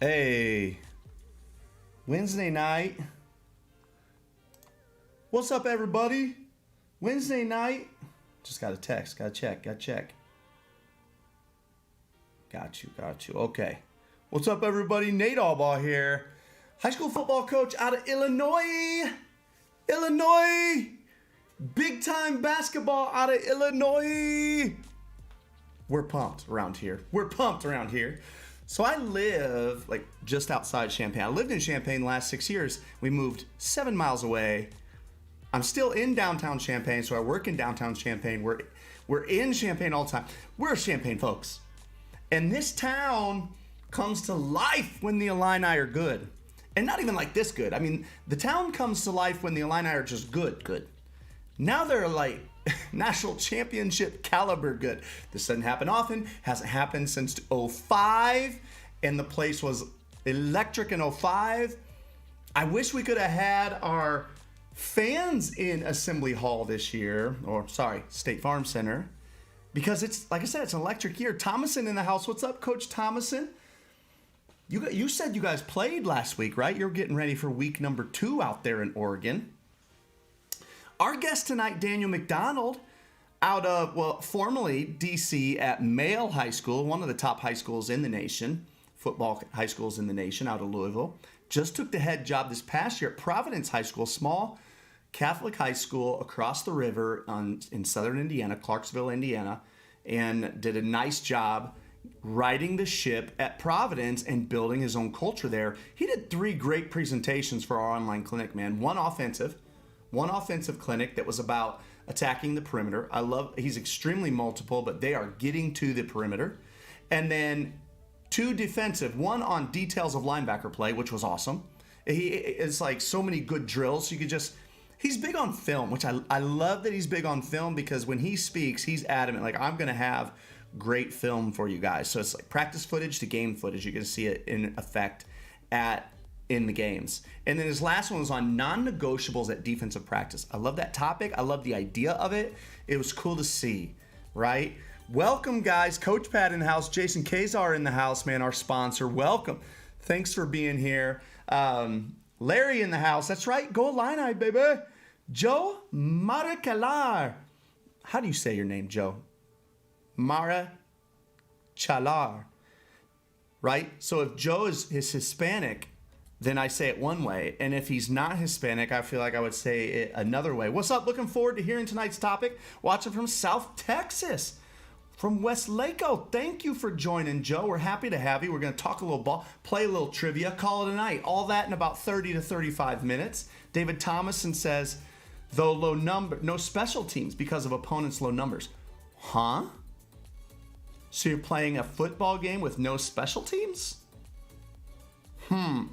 Hey, Wednesday night. What's up, everybody? Wednesday night. Just got a text. Got to check. Got you. Okay. What's up, everybody? Nate Allbaugh here. High school football coach out of Illinois. Big time basketball out of Illinois. We're pumped around here. So I live like just outside Champaign. I lived in Champaign the last 6 years. We moved 7 miles away. I'm still in downtown Champaign, so I work in downtown Champaign. We're in Champaign all the time. We're Champaign folks. And this town comes to life when the Illini are good. And not even like this good. I mean, the town comes to life when the Illini are just good. Now they're like national championship caliber good. This doesn't happen often. Hasn't happened since '05, and the place was electric in '05. I wish we could have had our fans in Assembly Hall this year, State Farm Center, because it's, like I said, it's an electric year. Thomason in the house. What's up, Coach Thomason? You said you guys played last week, right? You're getting ready for week number 2 out there in Oregon. Our guest tonight, Daniel McDonald, out of, formerly D.C. at Male High School, one of the top high schools in the nation, football high schools in the nation, out of Louisville. Just took the head job this past year at Providence High School, small Catholic high school across the river in southern Indiana, Clarksville, Indiana, and did a nice job riding the ship at Providence and building his own culture there. He did 3 great presentations for our online clinic, man. One offensive clinic that was about attacking the perimeter. He's extremely multiple, but they are getting to the perimeter. And then 2 defensive, one on details of linebacker play, which was awesome. It's like so many good drills. He's big on film, which I love that he's big on film, because when he speaks, he's adamant, like, I'm going to have great film for you guys. So it's like practice footage to game footage. You're going to see it in effect in the games. And then his last one was on non-negotiables at defensive practice. I love that topic. I love the idea of it. It was cool to see, right? Welcome, guys. Coach Pat in the house. Jason Kazar in the house, man, our sponsor. Welcome. Thanks for being here. Larry in the house. That's right. Go Illini, baby. Joe Maricalar. How do you say your name, Joe? Mara Chalar, right? So if Joe is Hispanic, then I say it one way. And if he's not Hispanic, I feel like I would say it another way. What's up? Looking forward to hearing tonight's topic. Watching from South Texas, from Westlaco. Thank you for joining, Joe. We're happy to have you. We're going to talk a little ball, play a little trivia, call it a night. All that in about 30 to 35 minutes. David Thomason says, though low number, no special teams because of opponents' low numbers. Huh? So you're playing a football game with no special teams?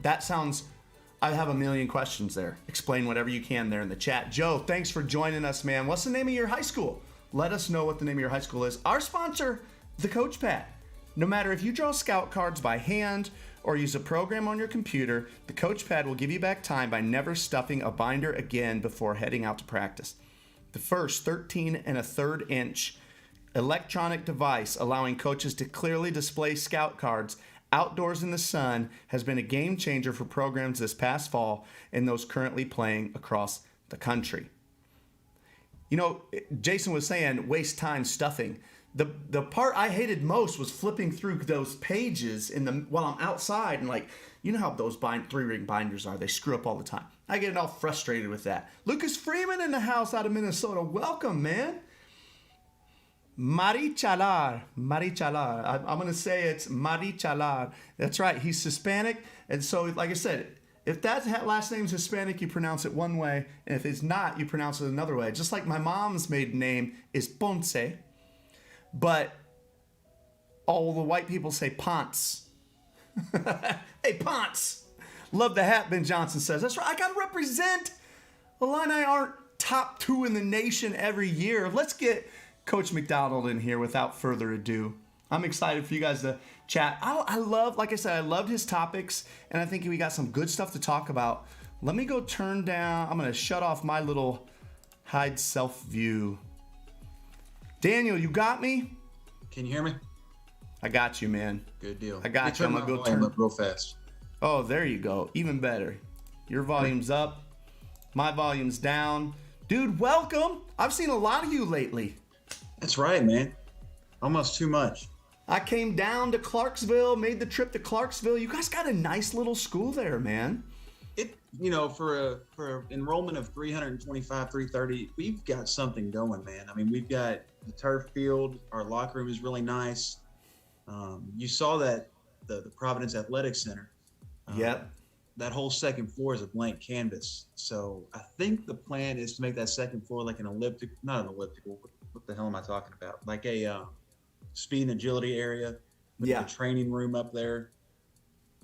That sounds... I have a million questions there. Explain whatever you can there in the chat. Joe, thanks for joining us, man. What's the name of your high school? Let us know what the name of your high school is. Our sponsor, the Coach Pad. No matter if you draw scout cards by hand or use a program on your computer, the Coach Pad will give you back time by never stuffing a binder again before heading out to practice. The first 13 1/3 inch electronic device allowing coaches to clearly display scout cards outdoors in the sun has been a game changer for programs this past fall and those currently playing across the country. You know, Jason was saying waste time stuffing. The part I hated most was flipping through those pages while I'm outside, and like, you know how those 3-ring binders are. They screw up all the time. I get all frustrated with that. Lucas Freeman in the house out of Minnesota. Welcome, man. Marichalar. I'm going to say it's Marichalar. That's right. He's Hispanic. And so, like I said, if that last name's Hispanic, you pronounce it one way. And if it's not, you pronounce it another way. Just like my mom's maiden name is Ponce. But all the white people say Ponce. Hey, Ponce. Love the hat, Ben Johnson says. That's right. I got to represent. Illini aren't top 2 in the nation every year. Let's get Coach McDonald in here without further ado. I'm excited for you guys to chat. I love, like I said, I loved his topics, and I think we got some good stuff to talk about. Let me go turn down. I'm going to shut off my little hide self view. Daniel, you got me? Can you hear me? I got you, man. Good deal. I got you. I'm going to go turn up real fast. Oh, there you go. Even better. Your volume's up. My volume's down. Dude, welcome. I've seen a lot of you lately. That's right, man. Almost too much. I came down to Clarksville, made the trip to Clarksville. You guys got a nice little school there, man. For enrollment of 325, 330, we've got something going, man. I mean, we've got the turf field. Our locker room is really nice. You saw that the Providence Athletic Center. Yep. That whole second floor is a blank canvas. So I think the plan is to make that second floor like not an elliptical. What the hell am I talking about? Like a speed and agility area. With a training room up there.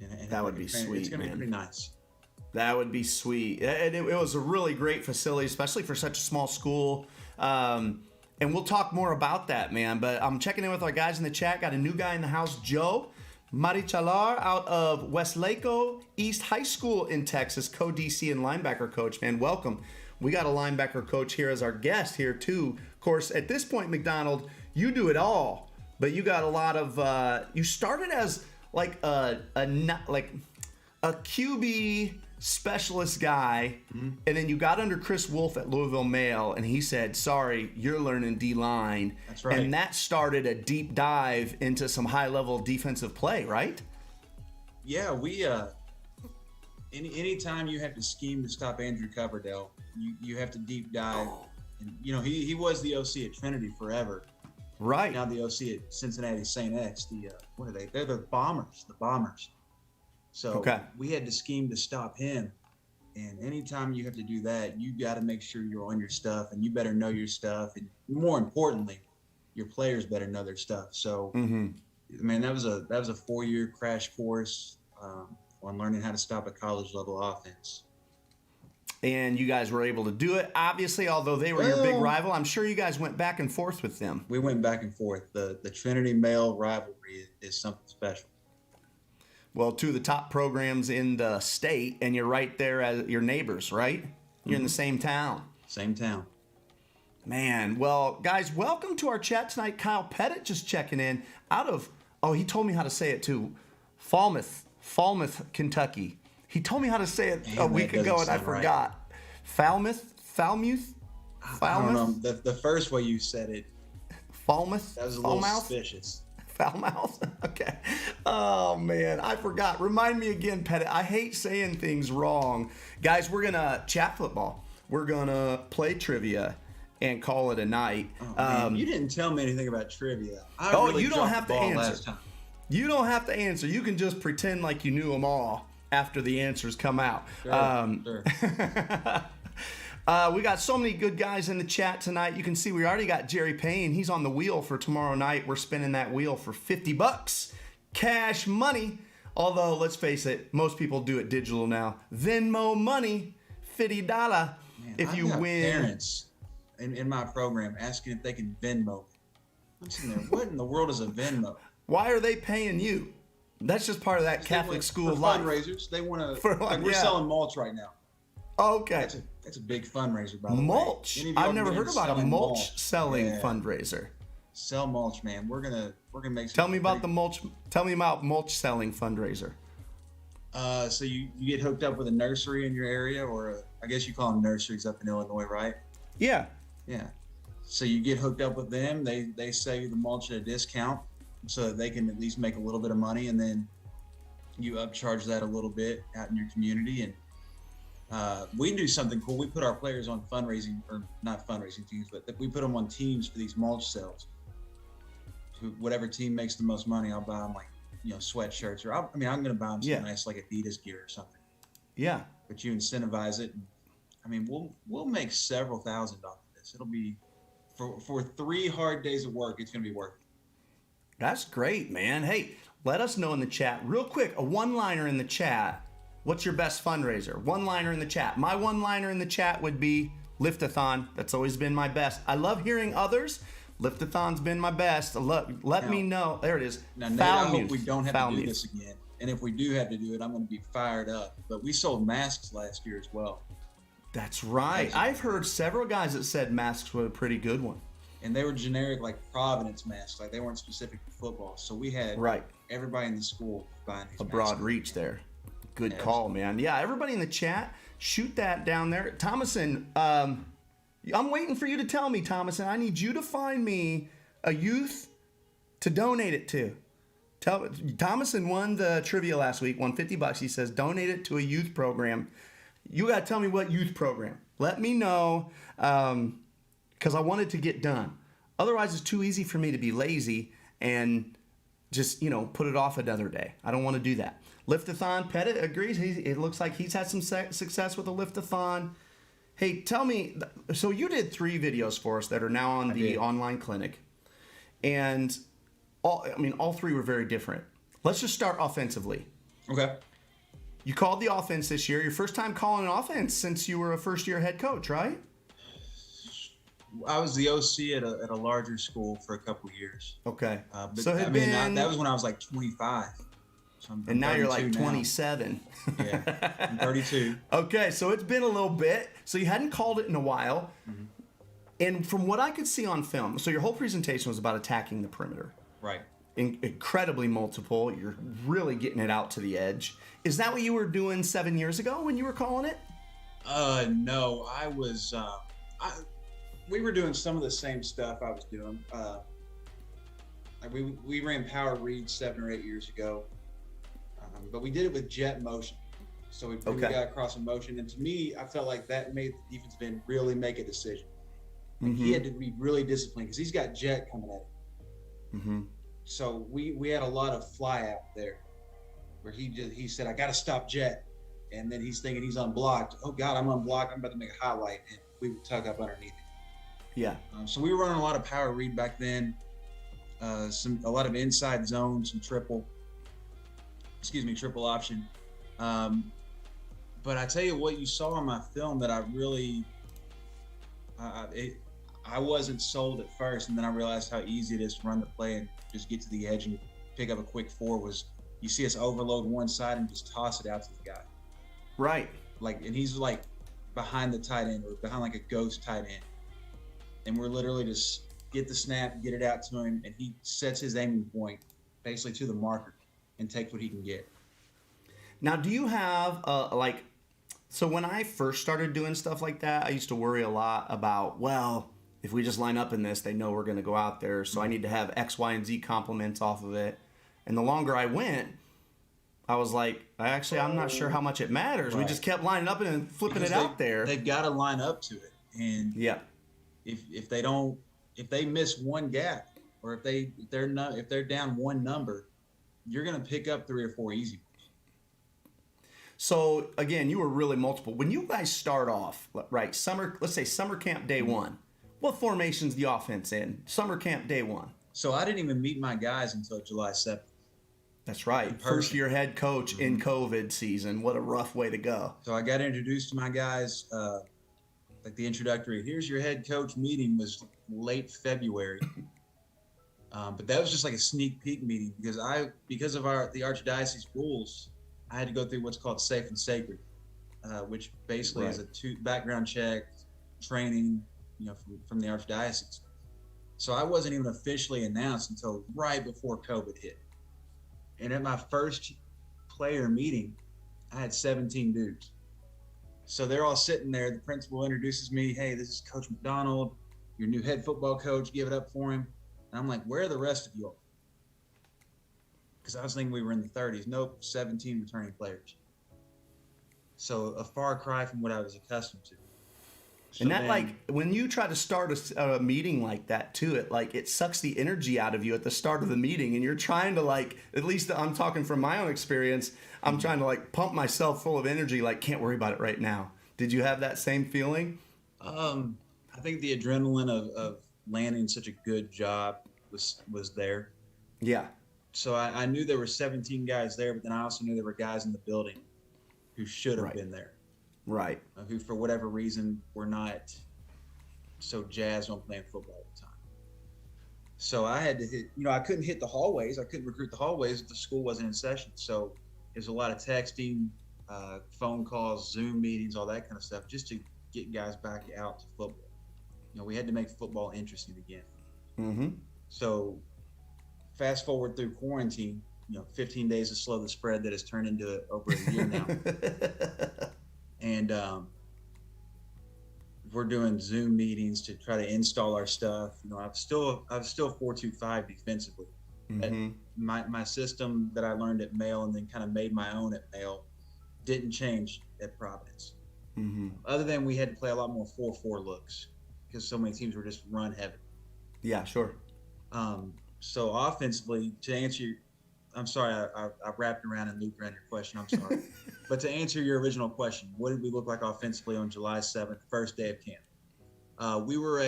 And that would be sweet, It's going to be pretty nice. That would be sweet. And it was a really great facility, especially for such a small school. And we'll talk more about that, man. But I'm checking in with our guys in the chat. Got a new guy in the house, Joe Marichalar, out of Westlaco East High School in Texas, co-DC and linebacker coach. Man, welcome. We got a linebacker coach here as our guest here, too. Of course, at this point, McDonald, you do it all. But you got a lot of you started as like a QB specialist guy, and then you got under Chris Wolf at Louisville Mail, and he said, sorry, you're learning D-line. That's right. And that started a deep dive into some high-level defensive play, right? Yeah, we anytime you have to scheme to stop Andrew Coverdale, you have to deep dive. And, he was the OC at Trinity forever. Right. Now the OC at Cincinnati St. X, what are they? They're the Bombers. So we had to scheme to stop him. And anytime you have to do that, you got to make sure you're on your stuff, and you better know your stuff. And more importantly, your players better know their stuff. So, man, that was a 4-year crash course on learning how to stop a college level offense. And you guys were able to do it. Obviously, although they were your big rival, I'm sure you guys went back and forth with them. We went back and forth. The Trinity Mail rivalry is something special. Well, two of the top programs in the state, and you're right there as your neighbors, right? You're in the same town. Same town. Man, well, guys, welcome to our chat tonight. Kyle Pettit just checking in out of, he told me how to say it too, Falmouth, Kentucky. He told me how to say it a week ago, and I forgot. Right. Falmouth? I don't know. The first way you said it. Falmouth? That was a little suspicious. Foulmouth? Okay. Oh, man. I forgot. Remind me again, Pettit. I hate saying things wrong. Guys, we're going to chat football. We're going to play trivia and call it a night. Oh, man, you didn't tell me anything about trivia. You don't have to answer. You don't have to answer. You can just pretend like you knew them all after the answers come out. Sure. We got so many good guys in the chat tonight. You can see we already got Jerry Payne. He's on the wheel for tomorrow night. We're spinning that wheel for $50. Cash money. Although, let's face it, most people do it digital now. Venmo money, $50. Man, if you win. Parents in my program asking if they can Venmo. I'm sitting there, what in the world is a Venmo? Why are they paying you? That's just part of that Catholic school life. Fundraisers. They want to. We're selling mulch right now. Okay. That's a big fundraiser, by the way. Mulch. I've never heard about a mulch selling fundraiser. Sell mulch, man. We're gonna make. Tell me about the mulch. Tell me about mulch selling fundraiser. So you get hooked up with a nursery in your area, or I guess you call them nurseries up in Illinois, right? Yeah. Yeah. So you get hooked up with them. They sell you the mulch at a discount, so that they can at least make a little bit of money, and then you upcharge that a little bit out in your community. And we do something cool. We put our players on fundraising, or not fundraising teams, but we put them on teams for these mulch sales. Whatever team makes the most money, I'll buy them sweatshirts, or I'm going to buy them some nice like Adidas gear or something. Yeah. But you incentivize it. And, we'll make several $1,000s off of this. It'll be for 3 hard days of work. It's going to be worth it. That's great, man. Hey, let us know in the chat real quick. A one-liner in the chat. What's your best fundraiser? One-liner in the chat. My one-liner in the chat would be Lift-a-thon. That's always been my best. I love hearing others. Lift-a-thon's been my best. Let me know. There it is. Now, Nate, I hope we don't have to do this again. And if we do have to do it, I'm going to be fired up. But we sold masks last year as well. That's right. I've heard several guys that said masks were a pretty good one. and they were generic like Providence masks, like they weren't specific to football. So we had everybody in the school buying these a masks. broad reach there. Good call, man. Yeah, everybody in the chat, shoot that down there. Thomason, I'm waiting for you to tell me, Thomason. I need you to find me a youth to donate it to. Thomason won the trivia last week, won $50. He says donate it to a youth program. You got to tell me what youth program. Let me know, because I want it to get done. Otherwise, it's too easy for me to be lazy and just, put it off another day. I don't want to do that. Lift-a-thon, Pettit agrees. It looks like he's had some success with the lift-a-thon. Hey, tell me, so you did 3 videos for us that are now on the online clinic. And all 3 were very different. Let's just start offensively. Okay. You called the offense this year. Your first time calling an offense since you were a first-year head coach, right? I was the OC at a larger school for a couple of years. Okay. So that was when I was like 25. So and now you're like 27. Yeah, I'm 32. Okay, so it's been a little bit. So you hadn't called it in a while. Mm-hmm. And from what I could see on film, so your whole presentation was about attacking the perimeter. Right. Incredibly multiple. You're really getting it out to the edge. Is that what you were doing 7 years ago when you were calling it? No, I was. We were doing some of the same stuff I was doing. We ran power reads 7 or 8 years ago, but we did it with jet motion. So we got across in motion, and to me, I felt like that made the defensive end really make a decision. Like he had to be really disciplined because he's got jet coming at him. Mm-hmm. So we had a lot of fly out there, where he said, "I got to stop jet," and then he's thinking he's unblocked. Oh God, I'm unblocked. I'm about to make a highlight, and we would tuck up underneath it. Yeah. So we were running a lot of power read back then. A lot of inside zone, some triple option. But I tell you what, you saw in my film that I really, I wasn't sold at first, and then I realized how easy it is to run the play and just get to the edge and pick up a quick 4. Was you see us overload one side and just toss it out to the guy. Right. And he's like behind the tight end or behind like a ghost tight end. And we're literally just get the snap, get it out to him, and he sets his aiming point basically to the marker and takes what he can get. Now, do you have so when I first started doing stuff like that, I used to worry a lot about, well, if we just line up in this, they know we're going to go out there, so I need to have X, Y, and Z compliments off of it. And the longer I went, I was like, I'm not sure how much it matters. Right. We just kept lining up and flipping it out there. They've got to line up to it. And yeah. If they miss one gap, or if they're down one number, you're going to pick up 3 or 4 easy ones. So again, you were really multiple. When you guys start off, right? Let's say summer camp day 1. What formation's the offense in? Summer camp day 1. So I didn't even meet my guys until July 7th. That's right. First year head coach in COVID season. What a rough way to go. So I got introduced to my guys. Like the introductory, here's your head coach meeting was late February. But that was just like a sneak peek meeting because of the Archdiocese rules, I had to go through what's called safe and sacred, which basically is a background check, training, from the Archdiocese. So I wasn't even officially announced until right before COVID hit. And at my first player meeting, I had 17 dudes. So they're all sitting there. The principal introduces me. Hey, this is Coach McDonald, your new head football coach. Give it up for him. And I'm like, where are the rest of you all? Because I was thinking we were in the 30s. Nope, 17 returning players. So a far cry from what I was accustomed to. So and that, when you try to start a meeting like that, too, it sucks the energy out of you at the start of the meeting. And you're trying to, at least I'm talking from my own experience, I'm trying to, pump myself full of energy, can't worry about it right now. Did you have that same feeling? I think the adrenaline of landing such a good job was there. Yeah. So I knew there were 17 guys there, but then I also knew there were guys in the building who should have been there. Right. Who, for whatever reason, were not so jazzed on playing football at the time. So I had to hit, I couldn't hit the hallways. I couldn't recruit the hallways if the school wasn't in session. So it was a lot of texting, phone calls, Zoom meetings, all that kind of stuff, just to get guys back out to football. we had to make football interesting again. Mm-hmm. So fast forward through quarantine, 15 days to slow the spread that has turned into over a year now. And we're doing Zoom meetings to try to install our stuff. I was still 4-2-5 defensively. Mm-hmm. My system that I learned at Male and then kind of made my own at Male didn't change at Providence. Mm-hmm. Other than we had to play a lot more 4-4 looks because so many teams were just run heavy. Yeah, sure. So offensively, to answer your, I'm sorry, I wrapped around and looped around your question. I'm sorry. But to answer your original question, what did we look like offensively on July 7th, first day of camp? We were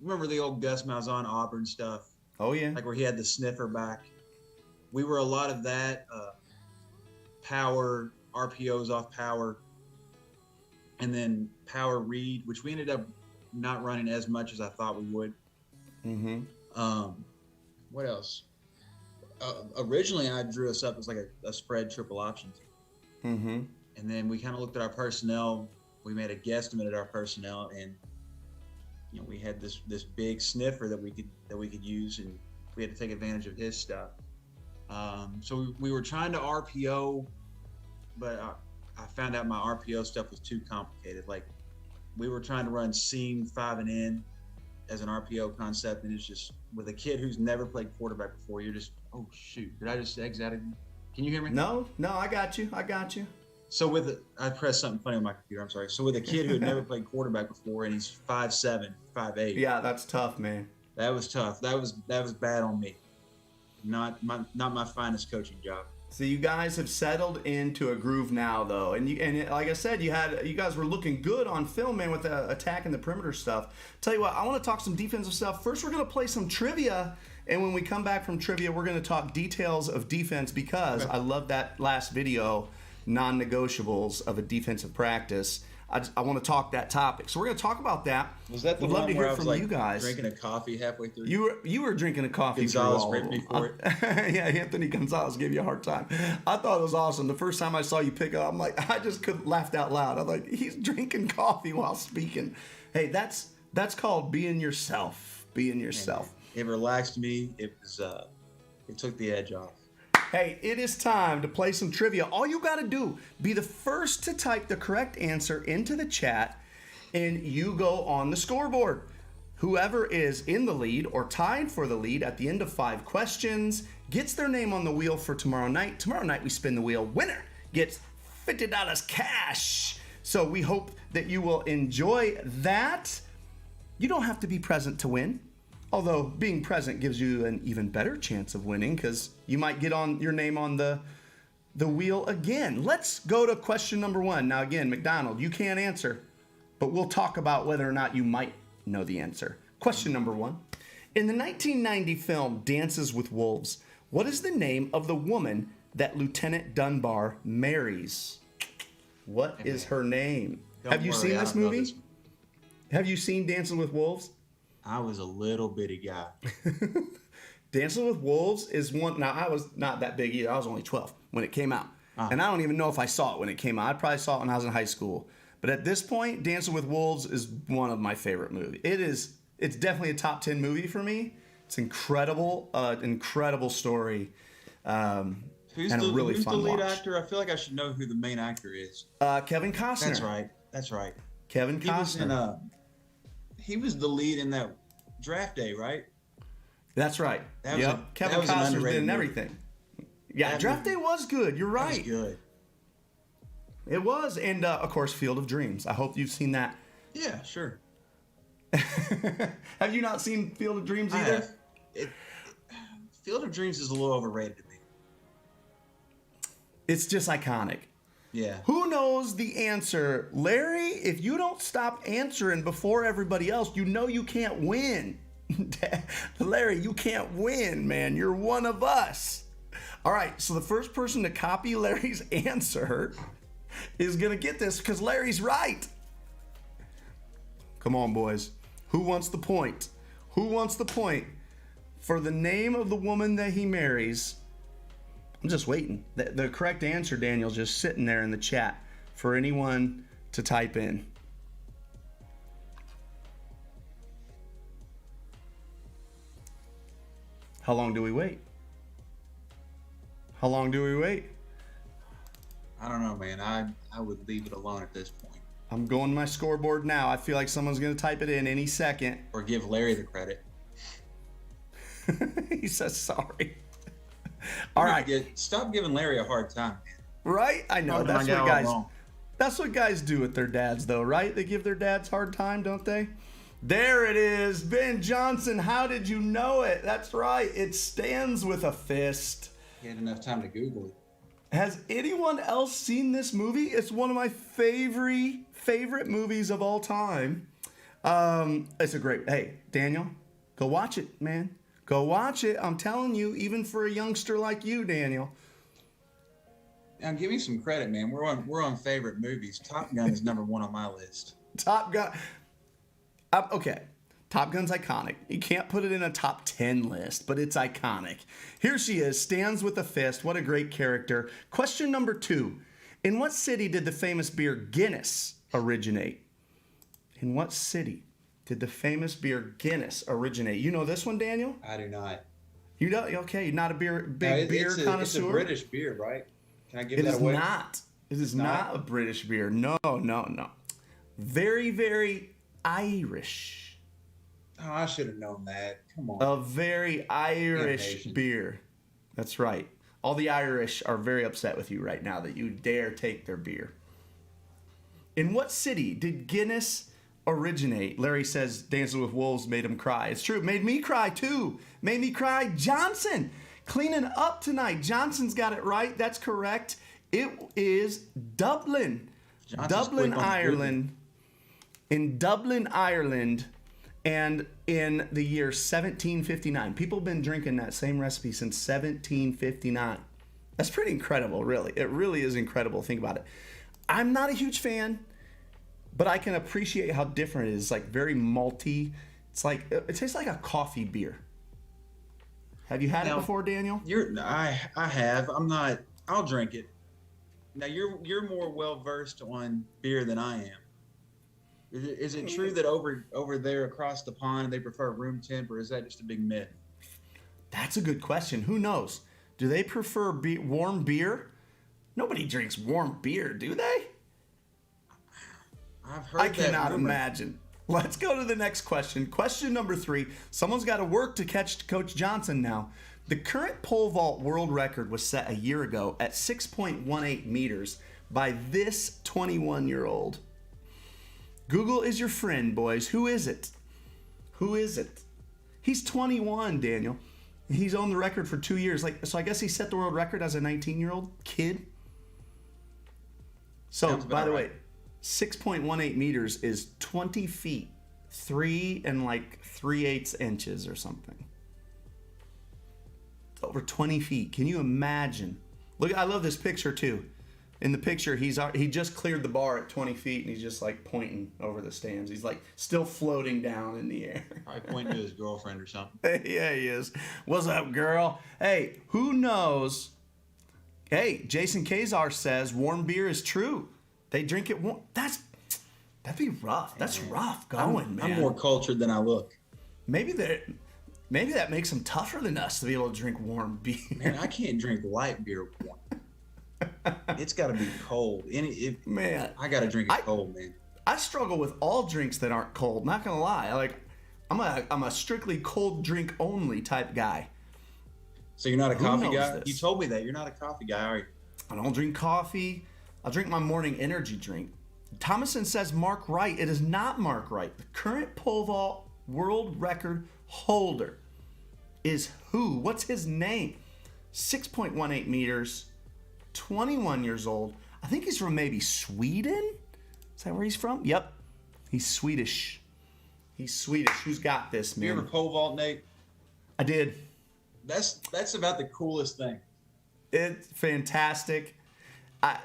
remember the old Gus Malzahn Auburn stuff? Oh, yeah. Like where he had the sniffer back. We were a lot of that, power, RPOs off power, and then power read, which we ended up not running as much as I thought we would. Mm-hmm. What else? Originally, I drew us up as like a spread triple options. Mm-hmm. And then we kind of looked at our personnel. We made a guesstimate at our personnel, and we had this big sniffer that we could use, and we had to take advantage of his stuff. So we were trying to RPO, but I found out my RPO stuff was too complicated. Like we were trying to run seam 5 and in as an RPO concept, and it's just with a kid who's never played quarterback before, you're just, oh shoot, did I just exit out of you? Can you hear me? No, I got you. So I pressed something funny on my computer, I'm sorry. So with a kid who had never played quarterback before and he's 5'7", 5'8". Yeah, that's tough, man. That was tough. That was bad on me. Not my finest coaching job. So you guys have settled into a groove now, though, and like I said, you guys were looking good on film, man, with the attacking the perimeter stuff. Tell you what, I want to talk some defensive stuff. First, we're going to play some trivia, and when we come back from trivia, we're going to talk details of defense because I love that last video, Non-Negotiables of a defensive practice. I want to talk that topic, so we're going to talk about that. Was that the We'd one love to where hear I was from like you guys. drinking a coffee halfway through? You were drinking a coffee. Gonzalez ripped me for it. Yeah, Anthony Gonzalez gave you a hard time. I thought it was awesome. The first time I saw you pick up, I'm like, I just couldn't laugh out loud. I'm like, he's drinking coffee while speaking. Hey, that's called being yourself. Being yourself. It relaxed me. It took the edge off. Hey, it is time to play some trivia. All you got to do, be the first to type the correct answer into the chat, and you go on the scoreboard. Whoever is in the lead or tied for the lead at the end of 5 questions gets their name on the wheel for tomorrow night. Tomorrow night we spin the wheel. Winner gets $50 cash. So we hope that you will enjoy that. You don't have to be present to win. Although being present gives you an even better chance of winning because you might get on your name on the wheel again. Let's go to question number 1. Now again, McDonald, you can't answer, but we'll talk about whether or not you might know the answer. Question number 1. In the 1990 film Dances with Wolves, what is the name of the woman that Lieutenant Dunbar marries? What is her name? Have you seen this movie? Have you seen Dances with Wolves? I was a little bitty guy. Dancing with Wolves is one. Now, I was not that big either. I was only 12 when it came out. And I don't even know if I saw it when it came out. I probably saw it when I was in high school. But at this point, Dancing with Wolves is one of my favorite movies. It's definitely a top 10 movie for me. It's incredible. Incredible story. Who's the lead actor? I feel like I should know who the main actor is. Kevin Costner. That's right. Kevin Costner. He was the lead in that Draft Day, right? That's right. Kevin Costner's been in everything. Yeah, Draft Day was good. You're right. That was good. It was. And, of course, Field of Dreams. I hope you've seen that. Yeah, sure. Have you not seen Field of Dreams either? Field of Dreams is a little overrated to me. It's just iconic. Yeah. Who knows the answer? Larry, if you don't stop answering before everybody else, you know you can't win. Larry, you can't win, man. You're one of us. All right, so the first person to copy Larry's answer is going to get this because Larry's right. Come on, boys. Who wants the point? Who wants the point for the name of the woman that he marries? I'm just waiting. The correct answer, Daniel's just sitting there in the chat for anyone to type in. How long do we wait? How long do we wait? I don't know, man. I would leave it alone at this point. I'm going to my scoreboard now. I feel like someone's going to type it in any second. Or give Larry the credit. He says sorry. All right. Stop giving Larry a hard time, man. Right? I know. That's what guys do with their dads, though, right? They give their dads hard time, don't they? There it is. Ben Johnson, how did you know it? That's right. It stands with a fist. He had enough time to Google it. Has anyone else seen this movie? It's one of my favorite movies of all time. It's a great... Hey, Daniel, go watch it, man. Go watch it. I'm telling you, even for a youngster like you, Daniel. Now, give me some credit, man. We're on favorite movies. Top Gun is number 1 on my list. Top Gun... okay, Top Gun's iconic. You can't put it in a top 10 list, but it's iconic. Here she is, stands with a fist. What a great character. Question number 2. In what city did the famous beer Guinness originate? In what city did the famous beer Guinness originate? You know this one, Daniel? I do not. You don't? Okay, you're not a big beer connoisseur? It's a British beer, right? Can I give that away? It is not a British beer. No. Very, very Irish. Oh, I should have known that. Come on. A very Irish beer. That's right. All the Irish are very upset with you right now that you dare take their beer. In what city did Guinness originate? Larry says Dancing with Wolves made him cry. It's true. It made me cry too. Made me cry. Johnson cleaning up tonight. Johnson's got it right. That's correct. It is Dublin. Dublin, Ireland. In Dublin, Ireland, and in the year 1759. People have been drinking that same recipe since 1759. That's pretty incredible, really. It really is incredible. Think about it. I'm not a huge fan, but I can appreciate how different it is. It's like very malty. It's like, it tastes like a coffee beer. Have you had it before, Daniel? I have. I'll drink it. Now, you're more well-versed on beer than I am. Is it true that over there across the pond they prefer room temp, or is that just a big myth? That's a good question. Who knows? Do they prefer warm beer? Nobody drinks warm beer, do they? I've heard I cannot imagine. Let's go to the next question. Question number 3. Someone's got to work to catch Coach Johnson now. The current pole vault world record was set a year ago at 6.18 meters by this 21-year-old. Google is your friend, boys. Who is it? Who is it? He's 21, Daniel. He's owned the record for 2 years. So I guess he set the world record as a 19-year-old kid. So, by the way, 6.18 meters is 20 feet, 3 3/8 inches or something. It's over 20 feet. Can you imagine? Look, I love this picture too. In the picture, he just cleared the bar at 20 feet, and he's just like pointing over the stands. He's like still floating down in the air. Probably pointing to his girlfriend or something. Yeah, he is. What's up, girl? Hey, who knows? Hey, Jason Kazar says warm beer is true. They drink it warm. That'd be rough. That's rough going, man. I'm more cultured than I look. Maybe that makes them tougher than us to be able to drink warm beer. Man, I can't drink light beer warm. It's got to be cold. Man, I got to drink it cold, man. I struggle with all drinks that aren't cold. Not gonna lie, I'm a strictly cold drink only type guy. So you're not a coffee guy? You told me that you're not a coffee guy, are you? I don't drink coffee. I'll drink my morning energy drink. Thomason says Mark Wright. It is not Mark Wright. The current pole vault world record holder is who? What's his name? 6.18 meters. 21 years old. I think he's from maybe Sweden. Is that where he's from? Yep. He's Swedish. Who's got this, man? You ever pole vault, Nate? I did. That's about the coolest thing. It's fantastic. I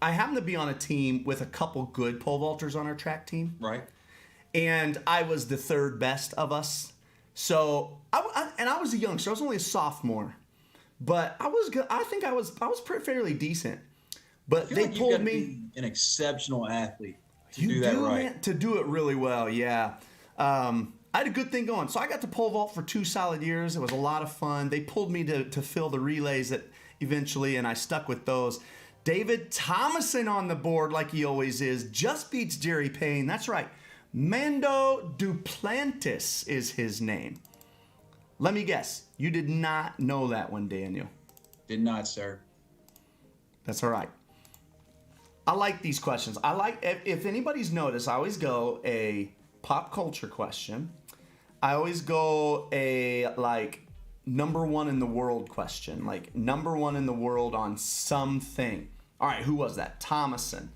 happened to be on a team with a couple good pole vaulters on our track team. Right. And I was the third best of us. So I was a youngster. I was only a sophomore. But I was good. I think I was fairly decent. But they pulled me. Be an exceptional athlete to do that right. Man, to do it really well, yeah. I had a good thing going. So I got to pole vault for 2 solid years. It was a lot of fun. They pulled me to fill the relays that eventually, and I stuck with those. David Thomason on the board like he always is. Just beats Jerry Payne. That's right. Mando Duplantis is his name. Let me guess. You did not know that one, Daniel. Did not, sir. That's all right. I like these questions. I like, if anybody's noticed, I always go a pop culture question. I always go a, like, number one in the world question. Like, number one in the world on something. All right, who was that? Thomason.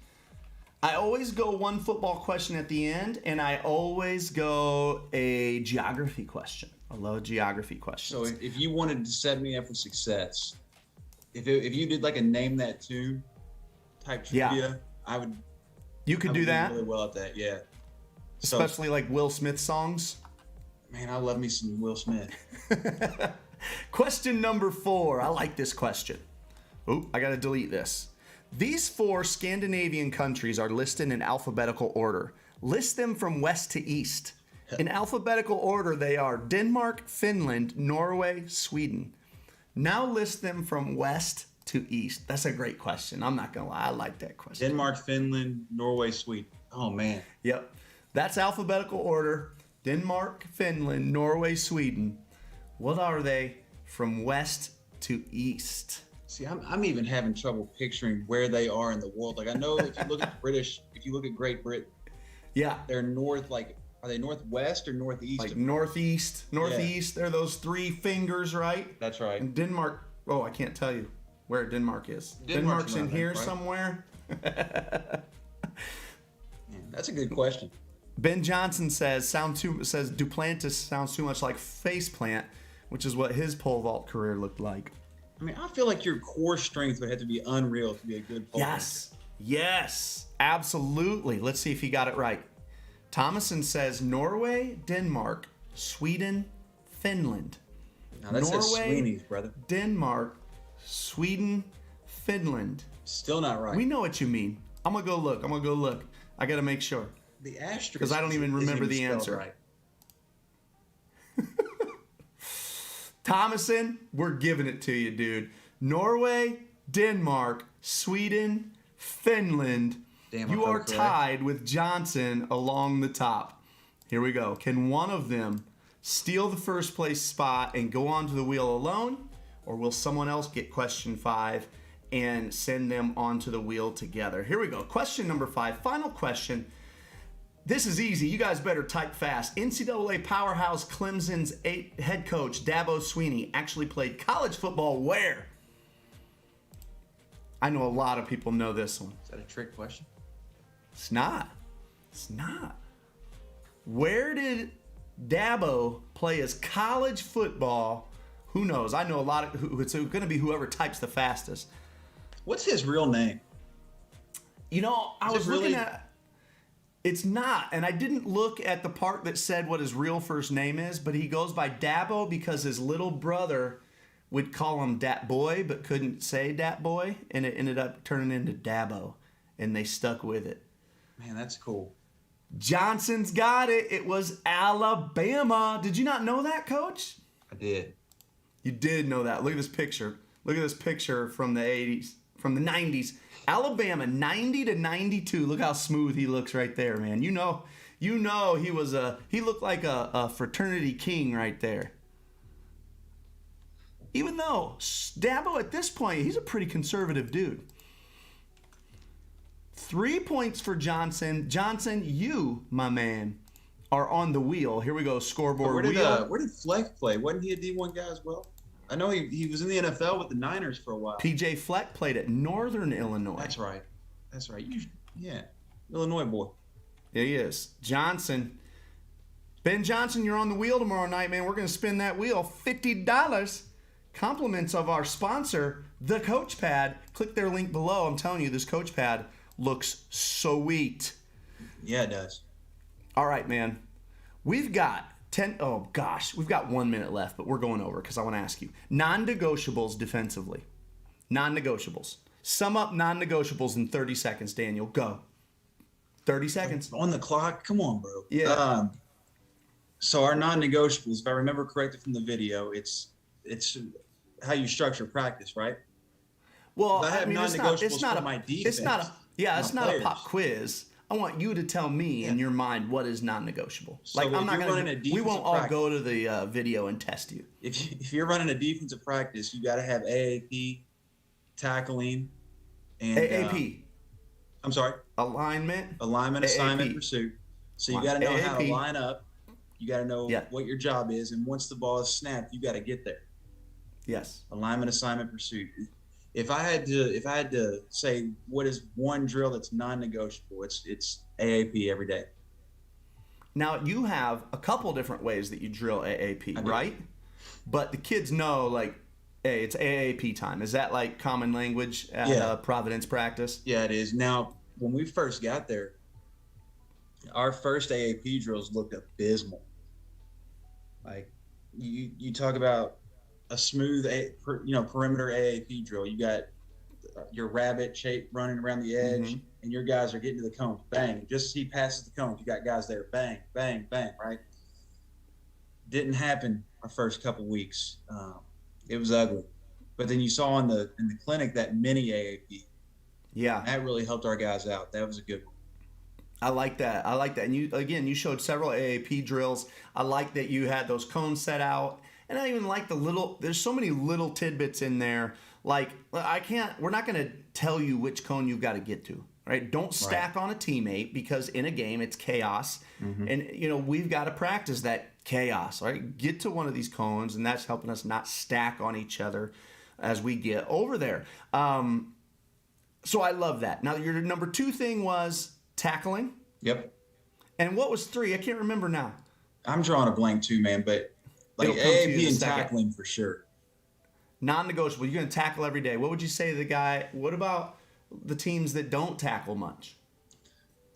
I always go one football question at the end, and I always go a geography question. I love geography questions. So if you wanted to set me up for success, if you did like a name that tune type trivia, I would. You could do that really well at that, yeah. Especially like Will Smith songs. Man, I love me some Will Smith. Question number 4. I like this question. Oh, I got to delete this. These 4 Scandinavian countries are listed in alphabetical order. List them from west to east. In alphabetical order, they are Denmark, Finland, Norway, Sweden. Now list them from west to east. That's a great question. I'm not going to lie. I like that question. Denmark, Finland, Norway, Sweden. Oh, man. Yep. That's alphabetical order. Denmark, Finland, Norway, Sweden. What are they from west to east? See, I'm even having trouble picturing where they are in the world. Like, I know if you look at the British, if you look at Great Britain, yeah, they're north, like, are they northwest or northeast? Like northeast. Yeah. They're those 3 fingers, right? That's right. And Denmark, oh, I can't tell you where Denmark is. Denmark's in here, right? Somewhere. Man, that's a good question. Ben Johnson says Duplantis sounds too much like faceplant, which is what his pole vault career looked like. I mean, I feel like your core strength would have to be unreal to be a good pole vaulter. Yes, absolutely. Let's see if he got it right. Thomason says Norway, Denmark, Sweden, Finland. Now that says Sweeney's, brother. Denmark, Sweden, Finland. Still not right. We know what you mean. I'm gonna go look. I gotta make sure. The asterisk. Because I don't even remember the answer. Right. Thomason, we're giving it to you, dude. Norway, Denmark, Sweden, Finland. Damn, you are tied with Johnson along the top. Here we go. Can one of them steal the first place spot and go onto the wheel alone? Or will someone else get question 5 and send them onto the wheel together? Here we go. Question number 5. Final question. This is easy. You guys better type fast. NCAA powerhouse Clemson's head coach, Dabo Swinney, actually played college football where? I know a lot of people know this one. Is that a trick question? It's not. Where did Dabo play his college football? Who knows? I know a lot of it's going to be whoever types the fastest. What's his real name? You know, I was looking at. It's not, and I didn't look at the part that said what his real first name is, but he goes by Dabo because his little brother would call him Dat Boy, but couldn't say Dat Boy, and it ended up turning into Dabo, and they stuck with it. Man, that's cool. Johnson's got it. It was Alabama. Did you not know that, Coach? I did. You did know that. Look at this picture. Look at this picture from the 80s, from the 90s. Alabama, 90 to 92. Look how smooth he looks right there, man. You know he looked like a fraternity king right there. Even though Dabo at this point, he's a pretty conservative dude. 3 points for Johnson. Johnson, you, my man, are on the wheel. Here we go, scoreboard wheel. Where did Fleck play? Wasn't he a D1 guy as well? I know he was in the NFL with the Niners for a while. P.J. Fleck played at Northern Illinois. That's right. Illinois boy. Yeah, he is. Johnson. Ben Johnson, you're on the wheel tomorrow night, man. We're going to spin that wheel. $50. Compliments of our sponsor, The Coach Pad. Click their link below. I'm telling you, this Coach Pad looks sweet. Yeah, it does. All right, man. We've got 1 minute left, but we're going over because I want to ask you. Non-negotiables defensively. Non-negotiables. Sum up non-negotiables in 30 seconds, Daniel. Go. 30 seconds. On the clock? Come on, bro. Yeah. So our non-negotiables, if I remember correctly from the video, it's how you structure practice, right? Well, I I have mean, non-negotiables for my defense, my it's not a pop players. quiz. I want you to tell me Yeah. in your mind what is non-negotiable. Like, So I'm if not you're running gonna. a We won't defensive all practice, go to the video and test you. if you're running a defensive practice, you got to have AAP, tackling, and AAP, I'm sorry, alignment, alignment, assignment, AAP, pursuit. So you got to know how to AAP. line up. You got to know Yeah. what your job is, and once the ball is snapped, you got to get there. Yes. Alignment, assignment, pursuit. If I had to say what is one drill that's non-negotiable, it's AAP every day. Now you have a couple different ways that you drill AAP, right? But the kids know, like, hey, it's AAP time. Is that like common language at Providence practice? Yeah, it is. Now, when we first got there, our first AAP drills looked abysmal. Like you talk about a smooth, perimeter AAP drill. You got your rabbit shape running around the edge, and your guys are getting to the cone. Bang! Just as he passes the cone, you got guys there. Bang, bang, bang. Right? Didn't happen our first couple weeks. It was ugly. But then you saw in the clinic that mini AAP. Yeah, that really helped our guys out. That was a good one. I like that. And you showed several AAP drills. I like that you had those cones set out. And I even like there's so many little tidbits in there. Like, we're not going to tell you which cone you've got to get to, right? Don't stack on a teammate, because in a game it's chaos. And, we've got to practice that chaos, right? Get to one of these cones, and that's helping us not stack on each other as we get over there. So I love that. Now, your number 2 thing was tackling. Yep. And what was 3? I can't remember now. I'm drawing a blank too, man, but like AAP and tackling for sure. Non-negotiable. You're going to tackle every day. What would you say to the guy? What about the teams that don't tackle much?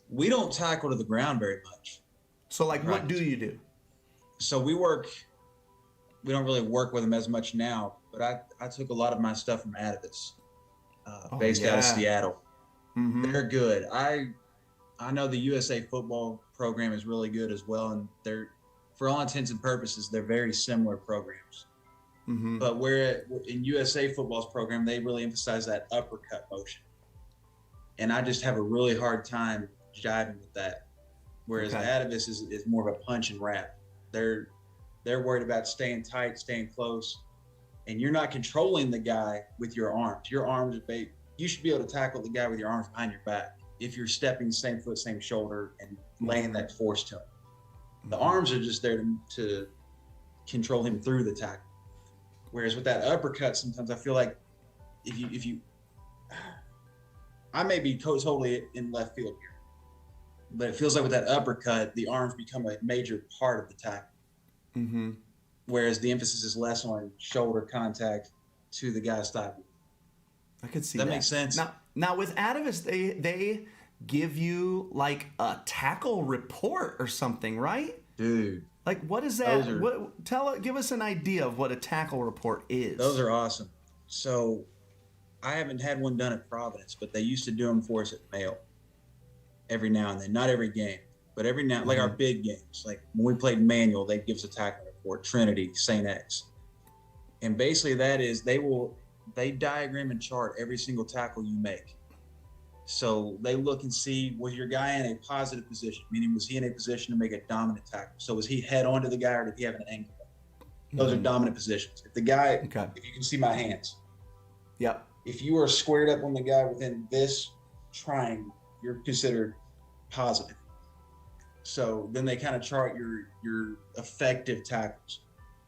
We don't tackle to the ground very much. So, like, what do you do? So we don't really work with them as much now, but I took a lot of my stuff from Atavus, based out of Seattle. They're good. I know the USA football program is really good as well, and they're, for all intents and purposes, they're very similar programs. But where in USA football's program, they really emphasize that uppercut motion, and I just have a really hard time jiving with that. Whereas Atavus is more of a punch and wrap. They're worried about staying tight, staying close, and you're not controlling the guy with your arms. Your arms are you should be able to tackle the guy with your arms behind your back if you're stepping same foot, same shoulder, and laying that force to him. The arms are just there to control him through the tackle. Whereas with that uppercut, sometimes I feel like if you I may be totally in left field here, but it feels like with that uppercut, the arms become a major part of the tackle. Whereas the emphasis is less on shoulder contact to the guy's thigh. I could see that. That makes sense. Now with Atavus, they give you like a tackle report or something, right? Dude. Like, what is that? Give us an idea of what a tackle report is. Those are awesome. So I haven't had one done at Providence, but they used to do them for us at Mayo every now and then. Not every game, but every now, like our big games. Like when we played Manual, they'd give us a tackle report, Trinity, St. X. And basically that is they diagram and chart every single tackle you make. So they look and see, was your guy in a positive position? Meaning, was he in a position to make a dominant tackle? So was he head on to the guy, or did he have an angle? Those are dominant positions. If the guy, if you can see my hands. Yep. If you are squared up on the guy within this triangle, you're considered positive. So then they kind of chart your effective tackles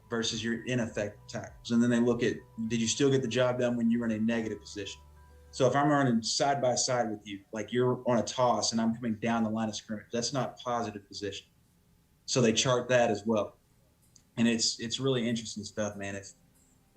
versus your ineffective tackles. And then they look at, did you still get the job done when you were in a negative position? So if I'm running side by side with you, like you're on a toss and I'm coming down the line of scrimmage, that's not positive position. So they chart that as well. And it's really interesting stuff, man.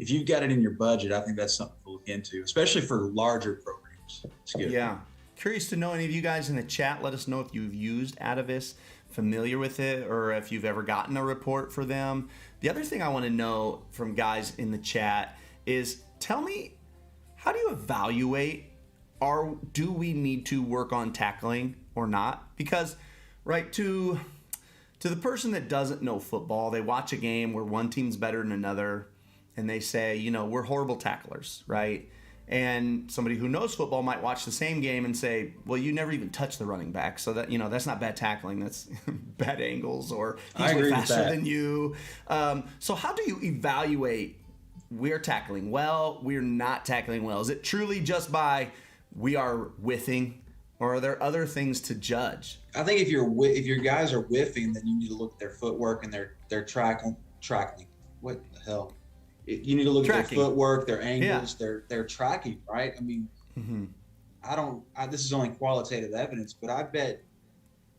If you've got it in your budget, I think that's something to look into, especially for larger programs. It's good. Yeah. Curious to know, any of you guys in the chat, let us know if you've used Atavus, familiar with it, or if you've ever gotten a report for them. The other thing I want to know from guys in the chat is, tell me, how do you evaluate, do we need to work on tackling or not? Because, right, to To the person that doesn't know football, they watch a game where one team's better than another, and they say, you know, we're horrible tacklers, right? And somebody who knows football might watch the same game and say, well, you never even touch the running back, so that, you know, that's not bad tackling, that's bad angles, or he's way faster than you. So how do you evaluate we're tackling well, we're not tackling well? Is it truly just by we are whiffing, or are there other things to judge? I think if your guys are whiffing, then you need to look at their footwork and their tracking. What the hell? You need to look at their footwork, their angles, their tracking, right? I mean, this is only qualitative evidence, but I bet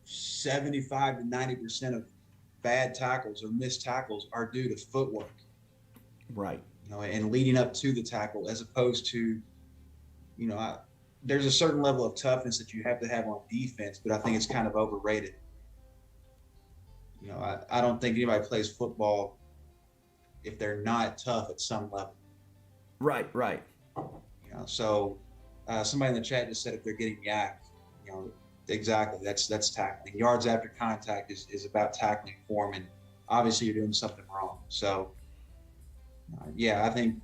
75 to 90% of bad tackles or missed tackles are due to footwork. Right. You know, and leading up to the tackle, as opposed to, you know, there's a certain level of toughness that you have to have on defense, but I think it's kind of overrated. You know, I don't think anybody plays football if they're not tough at some level. Right. You know, so somebody in the chat just said if they're getting yacked, you know, exactly, that's tackling. Yards after contact is about tackling form, and obviously you're doing something wrong. So, I think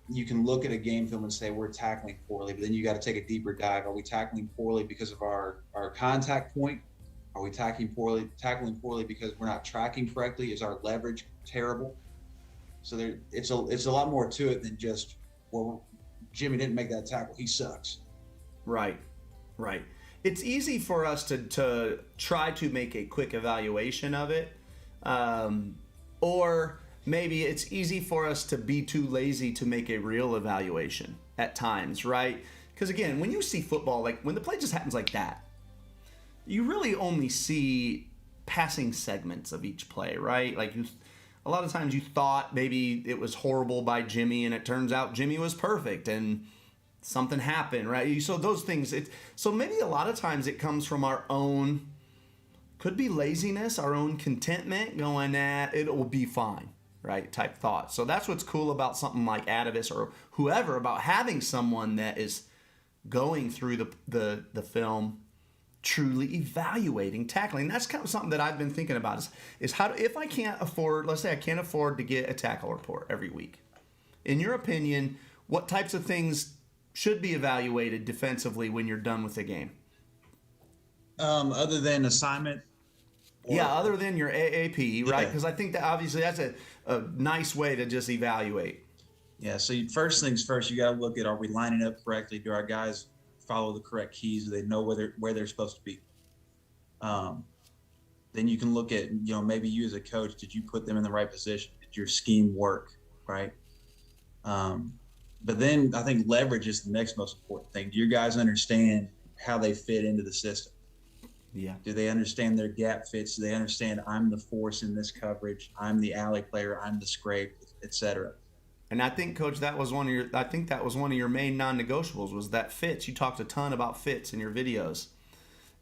you can look at a game film and say we're tackling poorly, but then you got to take a deeper dive. Are we tackling poorly because of our contact point? Are we tackling poorly because we're not tracking correctly? Is our leverage terrible? So it's a lot more to it than just, well, Jimmy didn't make that tackle, he sucks. Right. It's easy for us to try to make a quick evaluation of it, or maybe it's easy for us to be too lazy to make a real evaluation at times, right? Because again, when you see football, like when the play just happens like that, you really only see passing segments of each play, right? Like a lot of times you thought maybe it was horrible by Jimmy, and it turns out Jimmy was perfect and something happened, right? So those things, so maybe a lot of times it comes from our own, could be laziness, our own contentment, going at it will be fine, right? Type thought. So that's what's cool about something like Atavis or whoever, about having someone that is going through the film, truly evaluating tackling. That's kind of something that I've been thinking about is how to, if I can't afford, let's say I can't afford to get a tackle report every week. In your opinion, what types of things should be evaluated defensively when you're done with the game? Other than assignment? Other than your AAP, right? Because I think that obviously that's a nice way to just evaluate. Yeah, so first things first, you got to look at, are we lining up correctly? Do our guys follow the correct keys? Do they know where they're supposed to be? Then you can look at, you know, maybe you as a coach, did you put them in the right position? Did your scheme work, right? But then I think leverage is the next most important thing. Do your guys understand how they fit into the system? Yeah. Do they understand their gap fits? Do they understand I'm the force in this coverage? I'm the alley player. I'm the scrape, etc. And I think, Coach, that was one of your main non-negotiables, was that fits. You talked a ton about fits in your videos,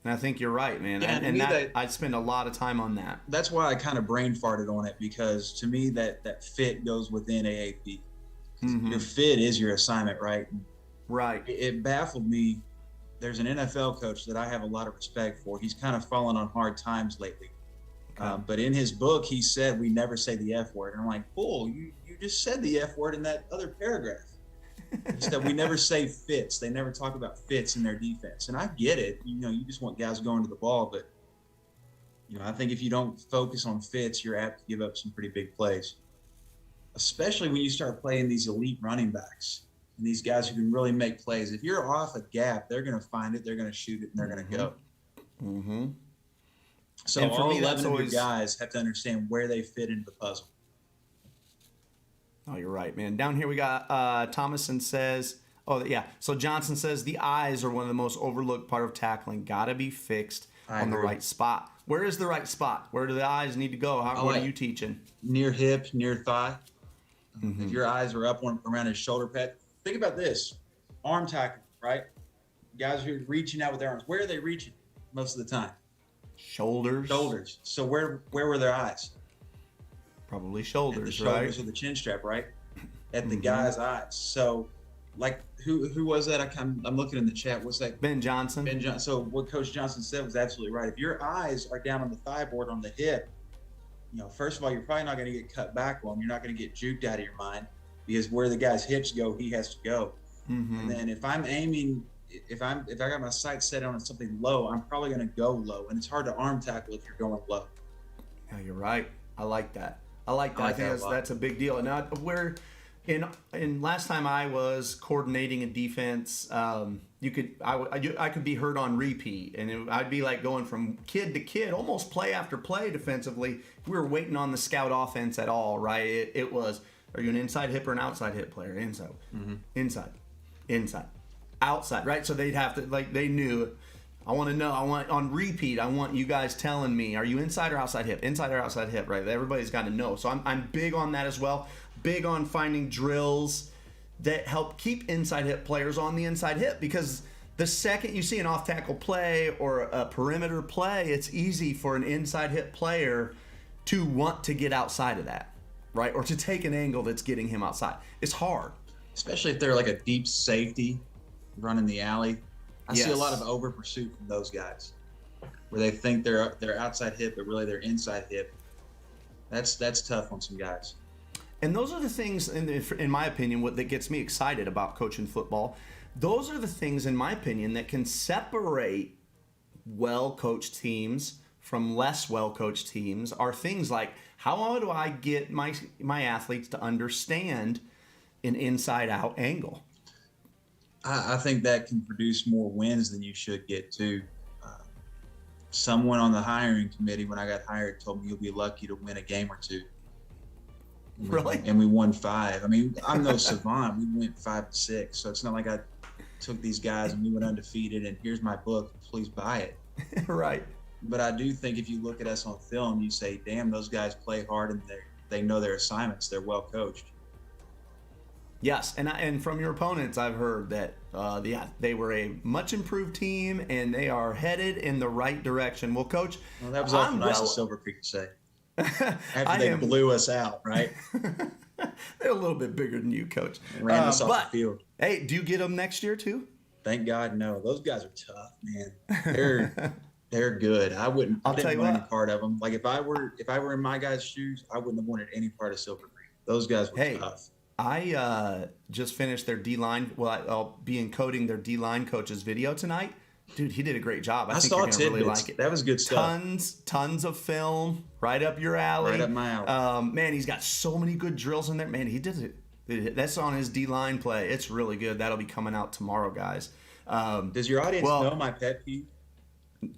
and I think you're right, man. Yeah, I spend a lot of time on that. That's why I kind of brain farted on it, because to me that fit goes within AAP. Mm-hmm. Your fit is your assignment, right? Right. It baffled me. There's an NFL coach that I have a lot of respect for. He's kind of fallen on hard times lately. Okay. But in his book, he said we never say the F word. And I'm like, bull, you just said the F word in that other paragraph. He said we never say fits. They never talk about fits in their defense. And I get it. You know, you just want guys going to the ball. But, you know, I think if you don't focus on fits, you're apt to give up some pretty big plays, especially when you start playing these elite running backs and these guys who can really make plays. If you're off a gap, they're going to find it, they're going to shoot it, and they're going to go. Mm-hmm. So all 11 of your guys have to understand where they fit into the puzzle. Oh, you're right, man. Down here we got Thomason says, so Johnson says the eyes are one of the most overlooked part of tackling. Got to be fixed on the right spot. Where is the right spot? Where do the eyes need to go? What are you teaching? Near hip, near thigh. Mm-hmm. If your eyes are up around his shoulder pad. Think about this. Arm tackling, right? Guys who are reaching out with their arms. Where are they reaching most of the time? Shoulders. So where were their eyes? Probably shoulders, right? Shoulders or the chin strap, right? At the guy's eyes. So, like, who was that? I'm looking in the chat. What's that? Ben Johnson. So what Coach Johnson said was absolutely right. If your eyes are down on the thigh board on the hip, first of all, you're probably not going to get cut back on. You're not going to get juked out of your mind because where the guy's hips go, he has to go. Mm-hmm. And then if I'm aiming, if I got my sights set on something low, I'm probably going to go low. And it's hard to arm tackle if you're going low. Yeah, you're right. I like that. I think that's a big deal. Now, where in last time I was coordinating a defense, I could be heard on repeat, and I'd be like going from kid to kid, almost play after play defensively. We were waiting on the scout offense at all, right? It was, are you an inside hip or an outside hip player? Inside, inside, outside, right? So they'd have to, like, they knew. I want to know. I want on repeat. I want you guys telling me, are you inside or outside hip? Inside or outside hip, right? Everybody's got to know. So I'm big on that as well. Big on finding drills that help keep inside hip players on the inside hip, because the second you see an off tackle play or a perimeter play, it's easy for an inside hip player to want to get outside of that, right? Or to take an angle that's getting him outside. It's hard, especially if they're like a deep safety running the alley. I see a lot of over pursuit from those guys, where they think they're outside hip, but really they're inside hip. That's tough on some guys. And those are the things, in my opinion, what that gets me excited about coaching football. Those are the things, in my opinion, that can separate well-coached teams from less well-coached teams. Are things like, how do I get my athletes to understand an inside-out angle? I think that can produce more wins than you should get too. Someone on the hiring committee, when I got hired, told me you'll be lucky to win a game or two. Really? And we won 5. I mean, I'm no savant. We went 5-6. So it's not like I took these guys and we went undefeated and here's my book, please buy it. Right. But I do think if you look at us on film, you say, damn, those guys play hard and they know their assignments. They're well coached. Yes, and from your opponents, I've heard that they were a much improved team and they are headed in the right direction. Well, Coach, well, that was awful nice of Silver Creek to say. After they blew us out, right? They're a little bit bigger than you, Coach. Ran us off the field. Hey, do you get them next year too? Thank God, no. Those guys are tough, man. They're good. I didn't want any part of them. Like if I were in my guys' shoes, I wouldn't have wanted any part of Silver Creek. Those guys were tough. I just finished their D-line. Well, I'll be encoding their D-line coach's video tonight. Dude, he did a great job. I think you're going to really like it. That was good stuff. Tons of film, right up your alley. Right up my alley. Man, he's got so many good drills in there. Man, he did it. That's on his D-line play. It's really good. That'll be coming out tomorrow, guys. Does your audience know my pet peeve?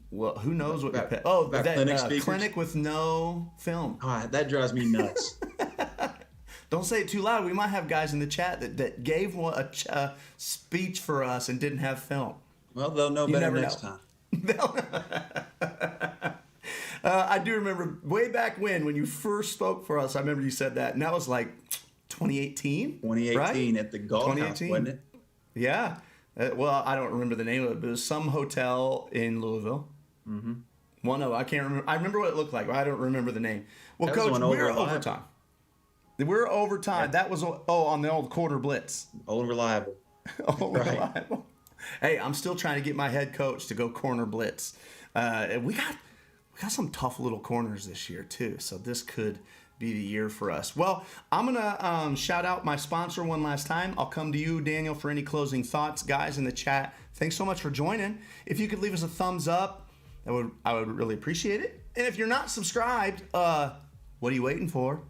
Well, who knows what your pet? Oh, that clinic with no film. Oh, that drives me nuts. Don't say it too loud. We might have guys in the chat that gave a speech for us and didn't have film. Well, they'll know better next time. I do remember way back when you first spoke for us. I remember you said that, and that was like 2018. 2018 right? At the Golf House, wasn't it? Yeah. Well, I don't remember the name of it, but it was some hotel in Louisville. Mm-hmm. I can't remember. I remember what it looked like, but I don't remember the name. Well, Coach, we're overtime. We're overtime. That was on the old quarter blitz. Old reliable. Reliable. Hey, I'm still trying to get my head coach to go corner blitz. We got some tough little corners this year too, so this could be the year for us. Well, I'm gonna shout out my sponsor one last time. I'll come to you, Daniel, for any closing thoughts. Guys in the chat, thanks so much for joining. If you could leave us a thumbs up, I would really appreciate it. And if you're not subscribed, what are you waiting for?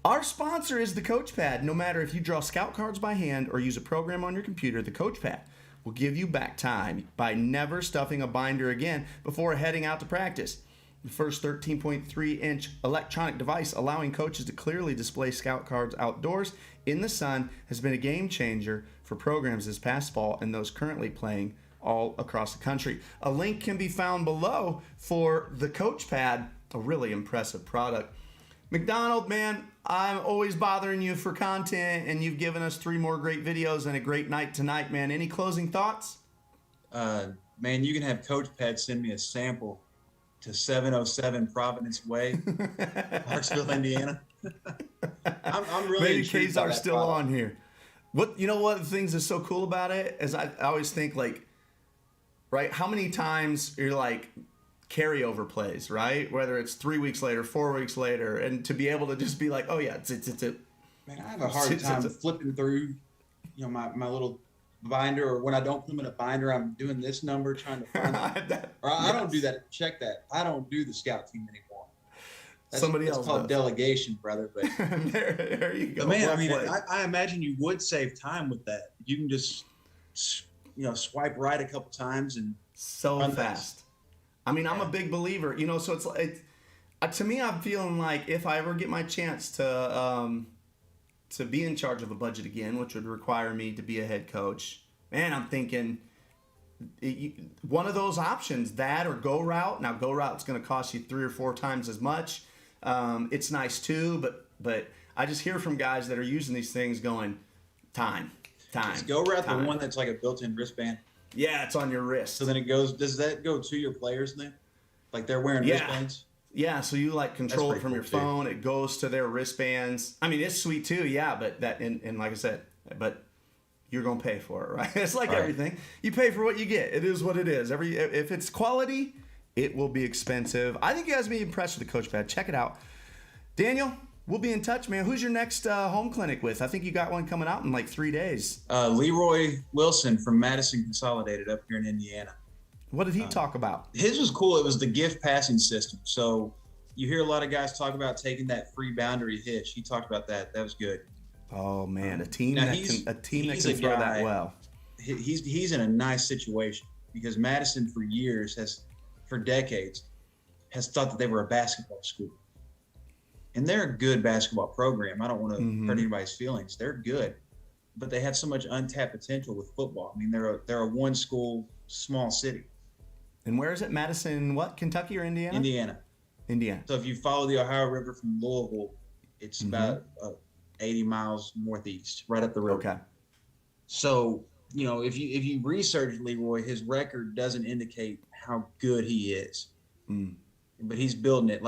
Our sponsor is the Coach Pad. No matter if you draw scout cards by hand or use a program on your computer, the Coach Pad will give you back time by never stuffing a binder again before heading out to practice. The first 13.3-inch electronic device allowing coaches to clearly display scout cards outdoors in the sun has been a game changer for programs this past fall and those currently playing all across the country. A link can be found below for the Coach Pad, a really impressive product. McDonald, man, I'm always bothering you for content, and you've given us 3 more great videos and a great night tonight, man. Any closing thoughts? Man, you can have Coach Pad send me a sample to 707 Providence Way, Parksville, Indiana. I'm really Maybe K's are still on here. One of the things that's so cool about it is I always think, like, right, how many times you're like, carryover plays, right? Whether it's 3 weeks later, 4 weeks later, and to be able to just be like, oh yeah, it's Man, I have a hard time flipping through, my little binder, or when I don't put them in a binder, I'm doing this number trying to find it. Or I don't do that. Check that. I don't do the scout team anymore. Somebody else It's called does. delegation, brother. But there you go. but man, I mean, I imagine you would save time with that. You can just, swipe right a couple times and so fast. I mean, I'm a big believer, so it's like, to me, I'm feeling like if I ever get my chance to be in charge of a budget again, which would require me to be a head coach, man, I'm thinking one of those options, that or go route. Now, go route's going to cost you 3 or 4 times as much. It's nice too, but I just hear from guys that are using these things going, time. Is go route the one that's like a built-in wristband? Yeah, it's on your wrist. So then it goes. Does that go to your players then? Like they're wearing wristbands? Yeah, so you control it from your phone. It goes to their wristbands. I mean, it's sweet too, yeah, but that and like I said, but you're gonna pay for it, right? It's like everything. You pay for what you get. It is what it is. If it's quality, it will be expensive. I think you guys will be impressed with the coach pad. Check it out. Daniel, we'll be in touch, man. Who's your next home clinic with? I think you got one coming out in 3 days. Leroy Wilson from Madison Consolidated up here in Indiana. What did he talk about? His was cool. It was the gift passing system. So you hear a lot of guys talk about taking that free boundary hitch. He talked about that. That was good. Oh man, a team that can throw that well. He's in a nice situation because Madison for decades has thought that they were a basketball school. And they're a good basketball program. I don't want to hurt anybody's feelings. They're good, but they have so much untapped potential with football. I mean, they're a one school small city. And where is it? Madison, what? Kentucky or Indiana? Indiana. So if you follow the Ohio River from Louisville, it's about 80 miles northeast, right up the river. Okay. So, if you research Leroy, his record doesn't indicate how good he is. But he's building it.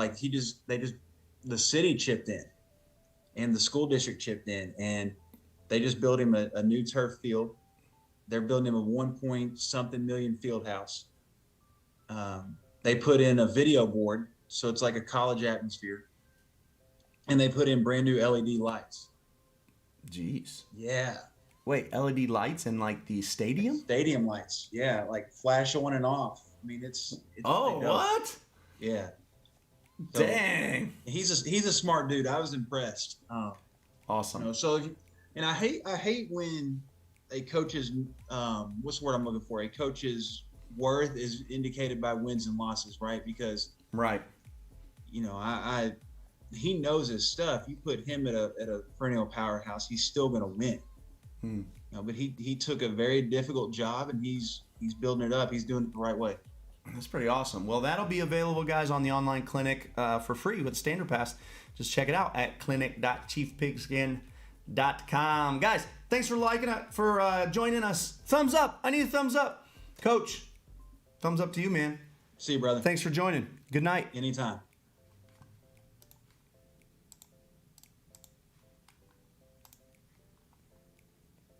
The city chipped in and the school district chipped in, and they just built him a new turf field. They're building him a 1-point-something million field house. They put in a video board, so it's like a college atmosphere. And they put in brand new LED lights. Jeez. Yeah. Wait, LED lights in the stadium? Stadium lights, yeah, flash on and off. I mean, it's what? Yeah. So, dang. He's a smart dude. I was impressed. Awesome. I hate when a coach's what's the word I'm looking for? A coach's worth is indicated by wins and losses, right? Because he knows his stuff. You put him at a perennial powerhouse, he's still going to win. But he took a very difficult job and he's building it up. He's doing it the right way. That's pretty awesome. Well, that'll be available, guys, on the online clinic for free with Standard Pass. Just check it out at clinic.chiefpigskin.com. Guys, thanks for joining us. Thumbs up. I need a thumbs up. Coach, thumbs up to you, man. See you, brother. Thanks for joining. Good night. Anytime.